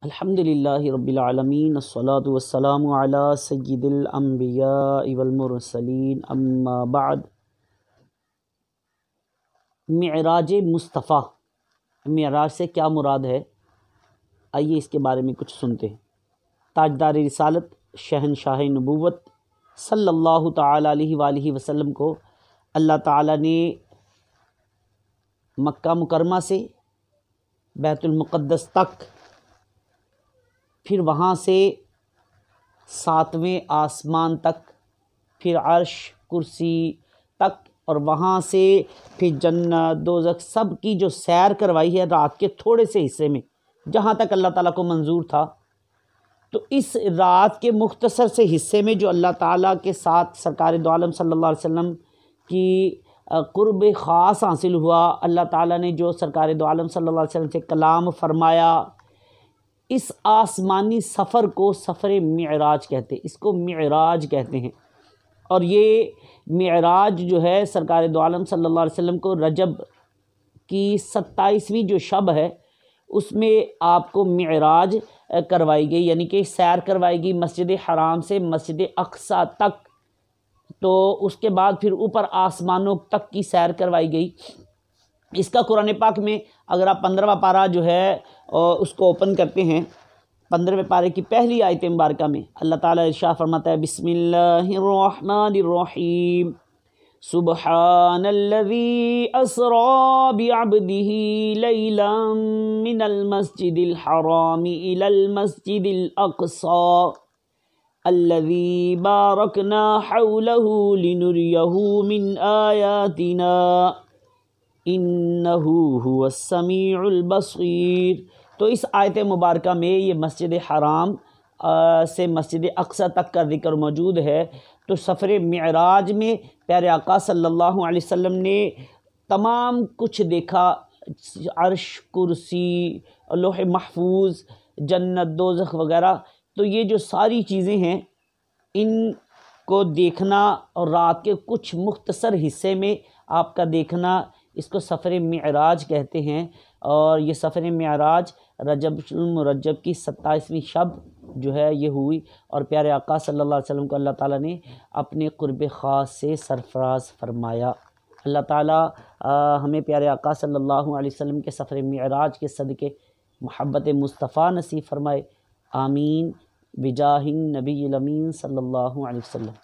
الحمدللہ رب العالمین الصلاۃ والسلام علی سید الانبیاء والمرسلین اما بعد۔ معراج مصطفیٰ، معراج سے کیا مراد ہے؟ آئیے اس کے بارے میں کچھ سنتے ہیں۔ تاجدار رسالت شہنشاہ نبوت صلی اللہ تعالیٰ علیہ وآلہ وسلم کو اللہ تعالیٰ نے مکہ مکرمہ سے بیت المقدس تک، پھر وہاں سے 7ویں آسمان تک، پھر عرش کرسی تک، اور وہاں سے پھر جنت دوزخ سب کی جو سیر کروائی ہے رات کے تھوڑے سے حصے میں، جہاں تک اللہ تعالیٰ کو منظور تھا۔ تو اس رات کے مختصر سے حصے میں جو اللہ تعالیٰ کے ساتھ سرکار دو عالم صلی اللہ علیہ وسلم کی قرب خاص حاصل ہوا، اللہ تعالیٰ نے جو سرکار دو عالم صلی اللہ علیہ وسلم سے کلام فرمایا، اس آسمانی سفر کو سفر معراج کہتے ہیں، اس کو معراج کہتے ہیں۔ اور یہ معراج جو ہے سرکار دو عالم صلی اللہ علیہ وسلم کو رجب کی 27ویں جو شب ہے اس میں آپ کو معراج کروائی گئی، یعنی کہ سیر کروائی گئی مسجد حرام سے مسجد اقصیٰ تک، تو اس کے بعد پھر اوپر آسمانوں تک کی سیر کروائی گئی۔ اس کا قرآن پاک میں اگر آپ 15واں پارہ جو ہے اس کو اوپن کرتے ہیں، 15ویں پارے کی پہلی آیت مبارکہ میں اللہ تعالیٰ ارشاد فرماتا ہے، بسم اللہ الرحمن الرحیم، سبحان الذی اسری بعبدہ لیلا من المسجد الحرام الی المسجد الاقصی الذی بارکنا حولہ لنریہ من آیاتنا انہ هو السمیع البصیر۔ تو اس آیت مبارکہ میں یہ مسجد حرام سے مسجد اقصیٰ تک کا ذکر موجود ہے۔ تو سفر معراج میں پیارے آقا صلی اللہ علیہ وسلم نے تمام کچھ دیکھا، عرش، کرسی، لوح محفوظ، جنت، دوزخ وغیرہ۔ تو یہ جو ساری چیزیں ہیں ان کو دیکھنا اور رات کے کچھ مختصر حصے میں آپ کا دیکھنا، اس کو سفر معراج کہتے ہیں۔ اور یہ سفر معراج رجب المرجب کی 27ویں شب جو ہے یہ ہوئی، اور پیارے آقا صلی اللہ علیہ وسلم کو اللہ تعالیٰ نے اپنے قرب خاص سے سرفراز فرمایا۔ اللہ تعالیٰ ہمیں پیارے آقا صلی اللہ علیہ وسلم کے سفر معراج کے صدقے محبت مصطفیٰ نصیب فرمائے، آمین، بجاہ النبی الامین صلی اللہ علیہ وسلم۔